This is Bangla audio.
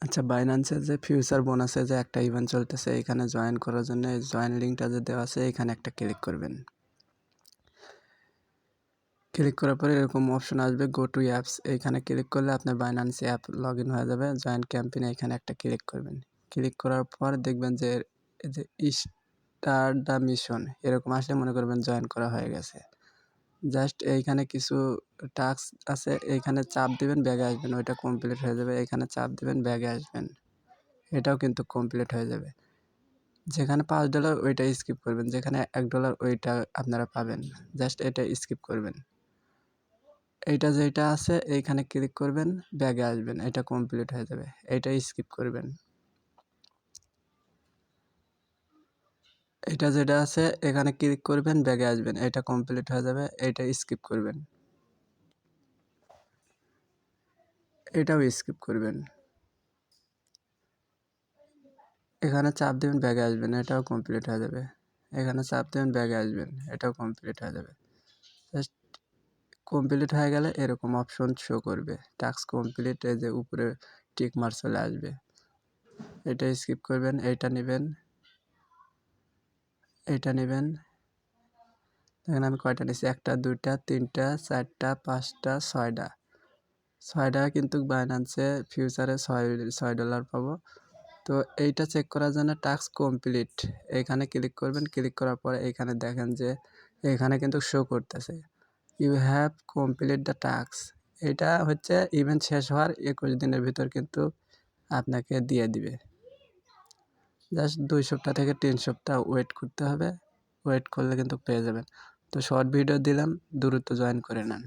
আচ্ছা, বাইন্যান্সের যে ফিউচার বোনাসে যে একটা ইভেন্ট চলতেছে, এখানে জয়েন করার জন্য এই জয়েন লিঙ্কটা যে দেওয়া আছে এখানে একটা ক্লিক করবেন। ক্লিক করার পরে এরকম অপশন আসবে গো টু অ্যাপস, এইখানে ক্লিক করলে আপনার বাইন্যান্স অ্যাপ লগ ইন হয়ে যাবে। জয়েন ক্যাম্পেইনে এখানে একটা ক্লিক করবেন। ক্লিক করার পর দেখবেন যে এই যে স্টার্ট দ্য মিশন এরকম আসলে মনে করবেন জয়েন করা হয়ে গেছে। জাস্ট এইখানে কিছু টাস্ক আছে, এইখানে চাপ দিবেন, ব্যাগে আসবেন, ওইটা কমপ্লিট হয়ে যাবে। এখানে চাপ দিবেন, ব্যাগে আসবেন, এটাও কিন্তু কমপ্লিট হয়ে যাবে। যেখানে $5 ওইটা স্কিপ করবেন, যেখানে $1 ওইটা আপনারা পাবেন, জাস্ট এটা স্কিপ করবেন। এইটা যেটা আছে এইখানে ক্লিক করবেন, ব্যাগে আসবেন, এটা কমপ্লিট হয়ে যাবে। এইটা স্কিপ করবেন। এটা যেটা আছে এখানে ক্লিক করবেন, ব্যাগে আসবেন, এটা কমপ্লিট হয়ে যাবে। এইটা স্কিপ করবেন, এটাও স্কিপ করবেন। এখানে চাপ দেবেন, ব্যাগে আসবেন, এটাও কমপ্লিট হয়ে যাবে। এখানে চাপ দেবেন, ব্যাগে আসবেন, এটাও কমপ্লিট হয়ে যাবে। জাস্ট কমপ্লিট হয়ে গেলে এরকম অপশন শো করবে, টাস্ক কমপ্লিট, এই যে উপরে টিক মার্ক চলে আসবে। এটা স্কিপ করবেন, এইটা নেবেন, এইটা নেবেন। দেখেন আমি কয়টা নিচ্ছি, 1টা 2টা 3টা 4টা 5টা 6টা। 6টা কিন্তু বাইন্যান্সে ফিউচারে $6 পাবো। তো এইটা চেক করার জন্য টাস্ক কমপ্লিট এখানে ক্লিক করবেন। ক্লিক করার পরে এখানে দেখেন যে এখানে কিন্তু শো করতেছে you have complete the task. এটা হচ্ছে ইভেন্ট শেষ হওয়ার 21 দিনের ভিতর কিন্তু আপনাকে দিয়ে দিবে। জাস্ট 2 সপ্তাহ থেকে 3 সপ্তাহ ওয়েট করতে হবে। ওয়েট করলে কিন্তু পেয়ে যাবেন। তো শর্ট ভিডিও দিলাম, দ্রুত জয়েন করে নেন।